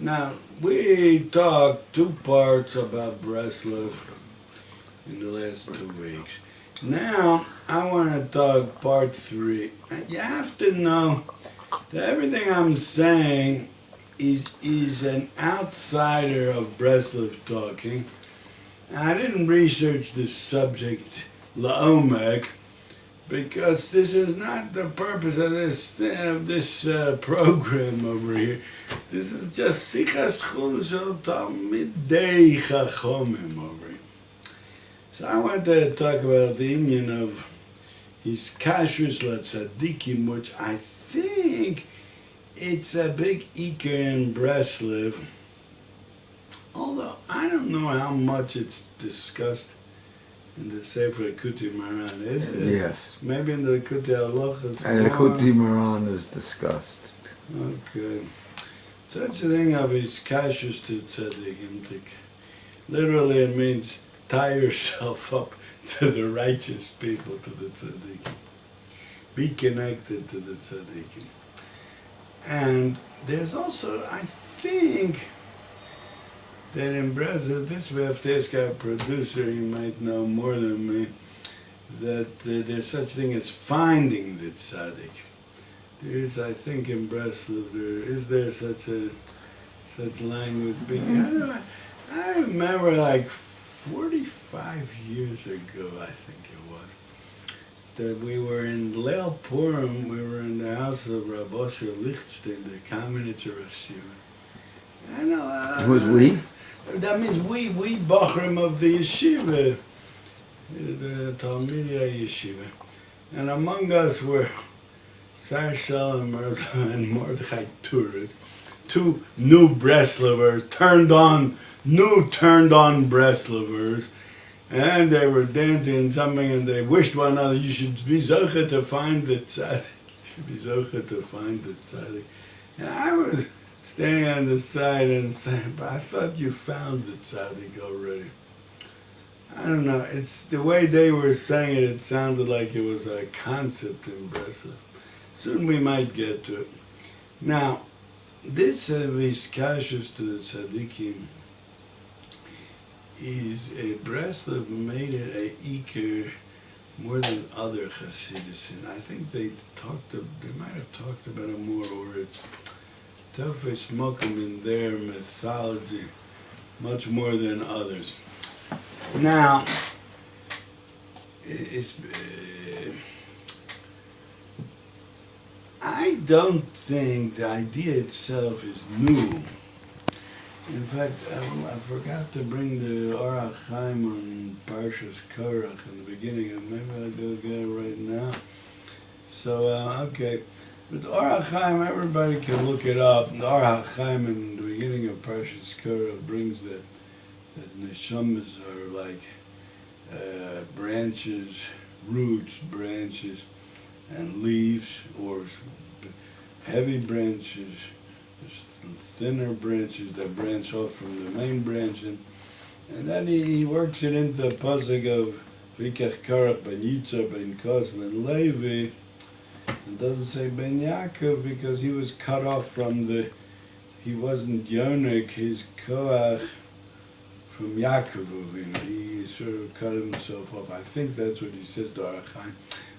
Now, we talked 2 parts about Breslov in the last 2 weeks. Now, I want to talk part 3. You have to know that everything I'm saying is an outsider of Breslov talking. I didn't research this subject la'omek because this is not the purpose of this program over here. This is just sichas chul shel talmidei chachomim over here. So I wanted to talk about the union of his kashrus tzadikim, which I think it's a big ikar in Breslov. Although I don't know how much it's discussed in the Sefer Kuti Maran, is it? Yes. Maybe in the Kuti Halachas. And the Kuti Maran is discussed. Okay. Such a thing of his kashrus to tzadikim. Literally it means tie yourself up to the righteous people, to the tzadikim. Be connected to the tzadikim. And there's also, I think, that in Breslov, this we have to ask our producer, he might know more than me, that there's such thing as finding the tzaddik. There is, I think, in Breslov, is there such language? I remember like 45 years ago, I think it was, that we were in Leil Purim, we were in the house of Rabbi Osher Lichtenstein, the Kamenitzer Rosh Yeshiva. I know. Who's we? That means we Bachrim of the yeshiva, the Talmidei yeshiva. And among us were Sar Shalom Mirza and Mordechai Turet, 2 new Breslovers, turned on Breslovers, and they were dancing and something, and they wished one another, you should be zocher to find the tzaddik. You should be zocher to find the tzaddik. And I was standing on the side and saying, but I thought you found the tzaddik already. I don't know, it's the way they were saying it, it sounded like it was a concept in Breslov. Soon we might get to it. Now, this kashrus to the tzaddikim is a Breslov made it a ikar more than other Hasidus. And I think they might have talked about it more, or it's Tofes Mokum in their mythology, much more than others. Now, I don't think the idea itself is new. In fact, I forgot to bring the Chaim on Parshas Korach in the beginning, and maybe I'll go get it right now. So, okay. But the Chaim, everybody can look it up. The Chaim in the beginning of Parshas Korach brings that neshamas are like branches, roots, branches, and leaves, or heavy branches, thinner branches that branch off from the main branch. And then he works it into the pasuk of Vikach Korach ben Yitzhak ben Kos ben Levi. It doesn't say Ben Yaakov because he was cut off from he wasn't Yonik, his Koach from Yaakov Avinu. He sort of cut himself off. I think that's what he says to Arachai.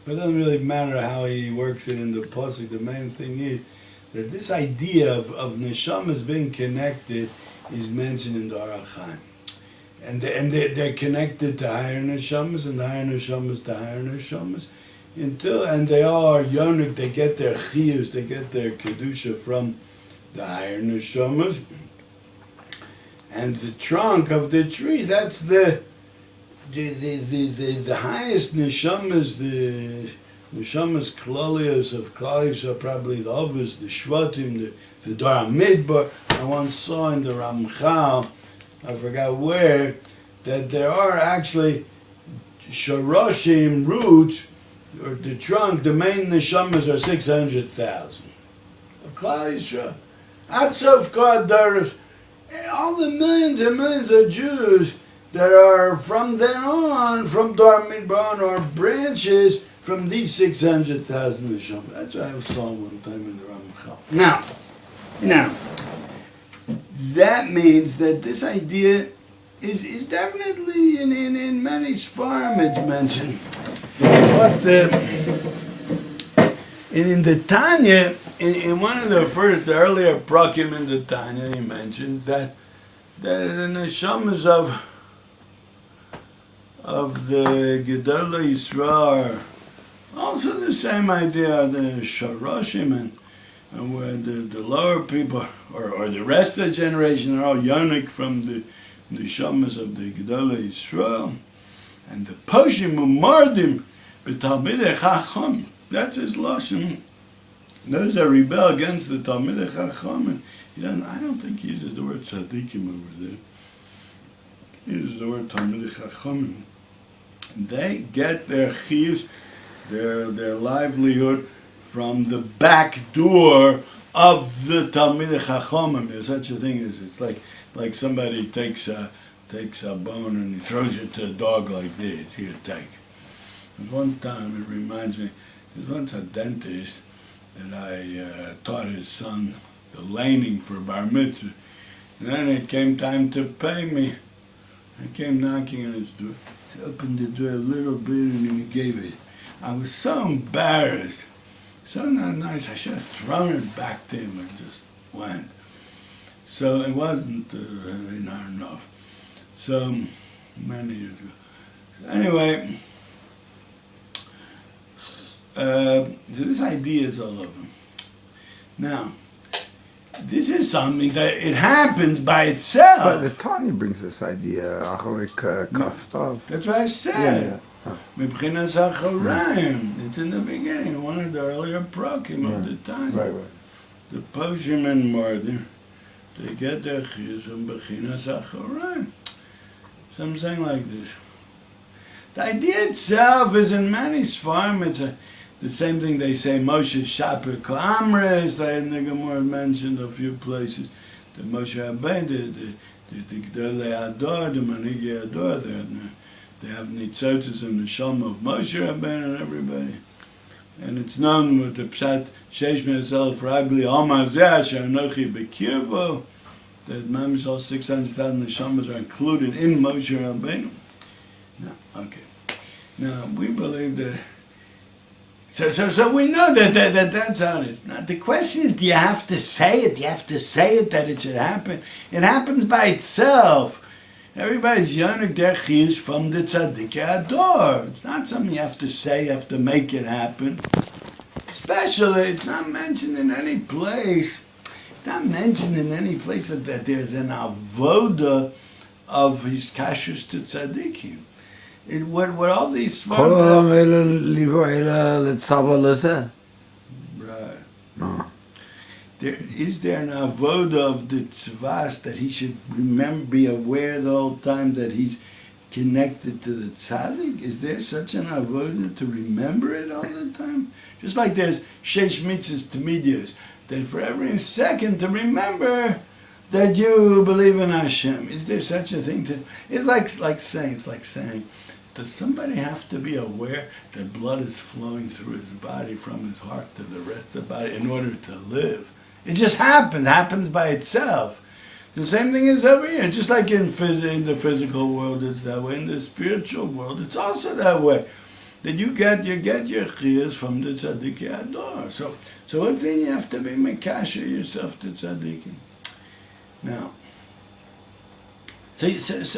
But it doesn't really matter how he works it in the pasuk. The main thing is that this idea of neshamas being connected is mentioned in the Arachai. And they're connected to higher neshamas, and the higher neshamas to higher neshamas. And they all are yonik, they get their chiyus, they get their kedusha from the higher neshamas. And the trunk of the tree, that's the highest neshamas, the neshamas klalios of klalios are probably the Avos, the Shvatim, the Dor HaMidbar. I once saw in the Ramchal, I forgot where, that there are actually shoroshim, roots, or the trunk, the main neshamas are 600,000. Klal Yisrael, Atzof Kodaris, all the millions and millions of Jews that are from then on, from Dor HaMidbar, are branches from these 600,000 neshamas. That's what I saw one time in the Ramchal. Now, that means that this idea is definitely in many Sfarim it's mentioned. But in the Tanya, in one of the earlier prakim in the Tanya, he mentions that the neshamas of the Gedolei Yisrael are also the same idea, the Sharoshim, and where the lower people, or the rest of the generation, are all yonik from the neshamas of the Gedolei Yisrael, and the Poshim Umardim b'Talmidei Chacham. That's his lashon. Those that rebel against the Talmidei Chacham. I don't think he uses the word tzadikim over there. He uses the word Talmidei Chacham. They get their chiyus, their livelihood, from the back door of the Talmidei Chacham. There's such a thing as it's like somebody takes a bone and he throws it to a dog like this. Here, take. There's one time, it reminds me, there's once a dentist that I taught his son the laning for bar mitzvah. And then it came time to pay me. I came knocking on his door. He opened the door a little bit and he gave it. I was so embarrassed. So not nice. I should have thrown it back to him and just went. So it wasn't not enough. So many years ago. So anyway, so this idea is all over. Now, this is something that it happens by itself. But the Tanya brings this idea, Kaftav. That's what I said. Mibchinas HaChorayim. It's in the beginning, one of the earlier prakim of the Tanya. Right. The Poshim and Mardim, they get their chiyus from B'chinas HaChorayim. So I'm saying like this. The idea itself is in many Sfarim, it's the same thing they say, Moshe Shaper K'amres, they in the Gemara mentioned a few places. The Moshe Rabbeinu, the Gdolei Ador, the Manigi Ador, they have nitzotzes in the Shalom of Moshe Rabbeinu and everybody. And it's known with the Pshat, Sheish Me'ezel Fragli, Omar Zeh, Sha'anochi Bekirbo, that Mamish all 600,000 Neshamas are included in Moshe Rabbeinu. Now, okay. Now, we believe that. So we know that that's how it is. Now, the question is, do you have to say it? Do you have to say it that it should happen? It happens by itself. Everybody's yonik their chiyus from the tzadik ador. It's not something you have to say, you have to make it happen. Especially, it's not mentioned in any place. It's not mentioned in any place that there's an avoda of his kashrus to tzadikim. What all these Right. No. Is there an avoda of the tzvas that he should remember, be aware the whole time that he's connected to the tzaddik? Is there such an avoda to remember it all the time? Just like there's sheish mitzvahs tamidios, that for every second to remember that you believe in Hashem. Is there such a thing to? It's like saying. Does somebody have to be aware that blood is flowing through his body from his heart to the rest of the body in order to live? It just happens by itself. The same thing is over here. Just like in the physical world, it's that way. In the spiritual world, it's also that way. That you get your chiyas from the tzadik ador. So what thing you have to be mekasher yourself to tzaddikim? Now, who says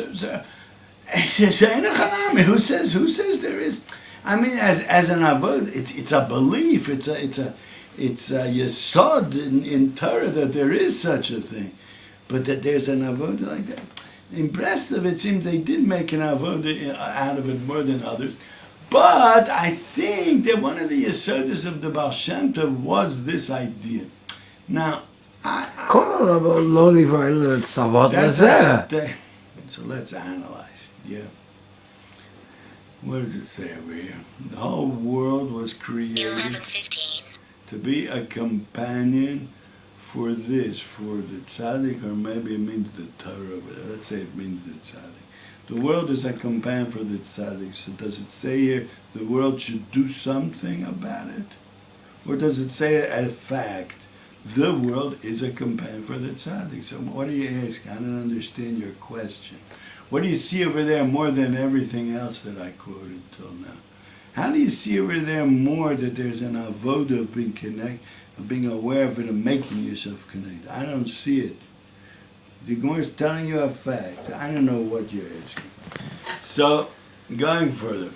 there is? I mean, as an avod, it's a belief. It's a yesod in Torah that there is such a thing, but that there's an avod like that. In Breslov, it seems they did make an avod out of it more than others. But I think that one of the yesodas of the Baal Shem Tov was this idea. Now, so let's analyze. Yeah. What does it say over here? The whole world was created to be a companion for the tzaddik, or maybe it means the Torah. Let's say it means the tzaddik. The world is a companion for the tzaddik. So does it say here the world should do something about it? Or does it say a fact The world is a companion for the tzaddik. So what do you ask? I don't understand your question. What do you see over there more than everything else that I quoted till now? How do you see over there more that there's an avoda of being connected, of being aware of it and making yourself connected? I don't see it. The Gemara is telling you a fact. I don't know what you're asking. So, going further.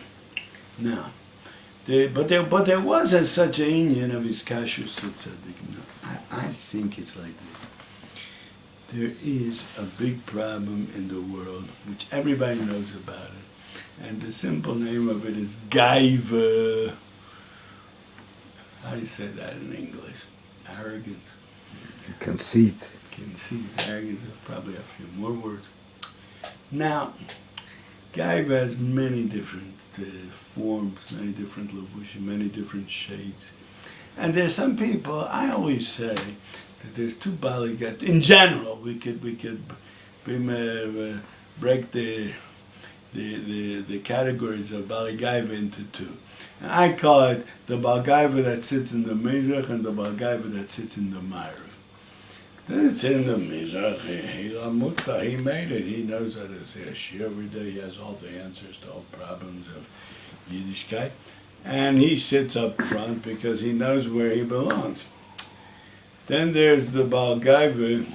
Now, but there was such an inyan of his kashus tzaddik. I think it's like this. There is a big problem in the world, which everybody knows about it. And the simple name of it is gaiva. How do you say that in English? Arrogance. Conceit. Conceit. Arrogance is probably a few more words. Now, gaiva has many different forms, many different levushim, many different shades. And there's some people, I always say, that there's two baligat. In general, we could break the categories of baligaiva into two. And I call it the balgaiva that sits in the mizrach and the balgaiva that sits in the ma'ariv. It's in the mizrach. He's a mutla. He made it. He knows how to say a shir every day. He has all the answers to all problems of Yiddishkeit. And he sits up front because he knows where he belongs. Then there's the balgaiva.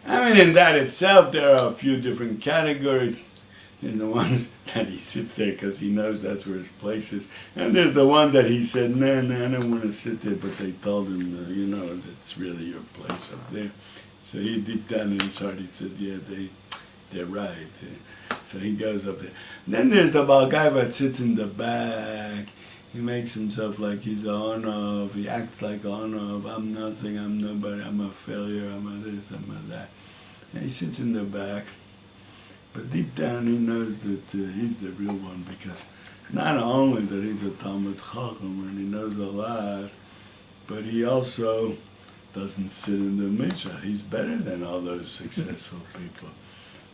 I mean, in that itself, there are a few different categories. There's the ones that he sits there because he knows that's where his place is. And there's the one that he said, no, I don't want to sit there. But they told him, it's really your place up there. So he deep down in his heart, he said, yeah, they're right. So he goes up there. Then there's the balgaiva that sits in the back. He makes himself like he's a onav. He acts like onav. I'm nothing. I'm nobody. I'm a failure. I'm a this. I'm a that. And he sits in the back. But deep down he knows that he's the real one, because not only that he's a Talmud Chacham and he knows a lot, but he also doesn't sit in the Mishra. He's better than all those successful people.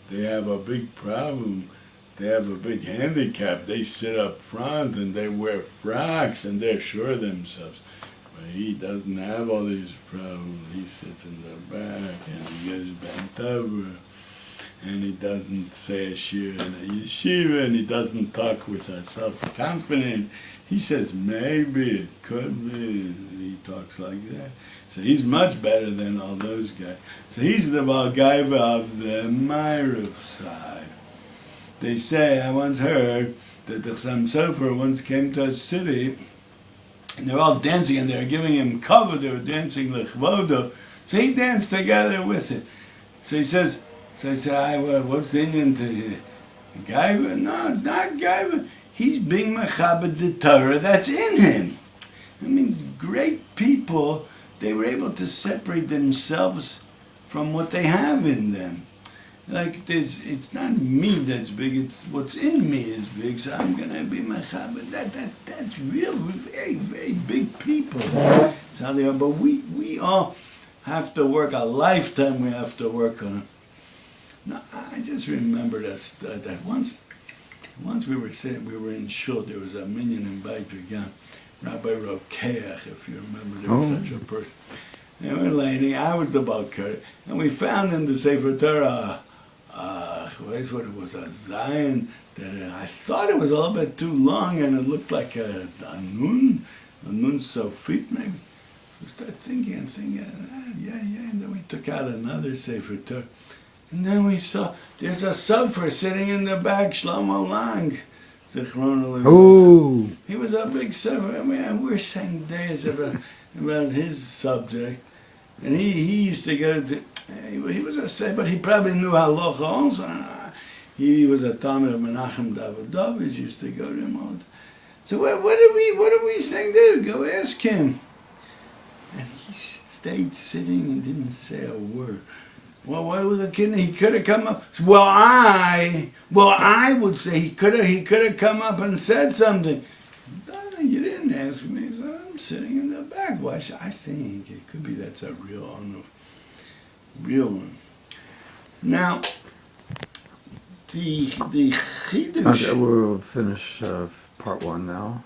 They have a big problem. They have a big handicap. They sit up front and they wear frocks and they're sure of themselves. But he doesn't have all these problems. He sits in the back and he gets bent over. And he doesn't say a shir in a yeshiva, and he doesn't talk with self-confidence. He says, maybe, it could be. He talks like that. So he's much better than all those guys. So he's the balgaiva of the ma'ariv side. They say, I once heard that the Chassam Sofer once came to a city, and they're all dancing, and they're giving him cover. They were dancing lechvodo. So he danced together with it. So he says, what's the Indian to Gaiva? No, it's not Gaiva. He's being mechabed the Torah that's in him. That means great people, they were able to separate themselves from what they have in them. Like it's not me that's big, it's what's in me is big, so I'm going to be mechabed. That's real, very, very big people. That's how they are. But we all have to work a lifetime, we have to work on it. No, I just remember that once we were in shul, there was a minyan in Beit Began, Rabbi Rokeach, if you remember, there was such a person. And we were laying, I was the Balkar, and we found in the Sefer Torah, what it was, a Zion, that I thought it was a little bit too long, and it looked like a nun sofit maybe. We started thinking, yeah, and then we took out another Sefer Torah. And then we saw, there's a sofer sitting in the back, Shlomo Lang. Oh. He was a big sofer. I mean, we're saying days about his subject. And he used to go to, he was a sofer, but he probably knew halacha also. He was a Talmud of Menachem Davidovich, used to go to him all the time. So what are we saying there? Go ask him. And he stayed sitting and didn't say a word. Well, why was the kid? He could have come up. Well, I would say he could have come up and said something. No, you didn't ask me. So I'm sitting in the back. Why should I think it could be that's a real one? Now, the chidush. Okay, we'll finish part one now.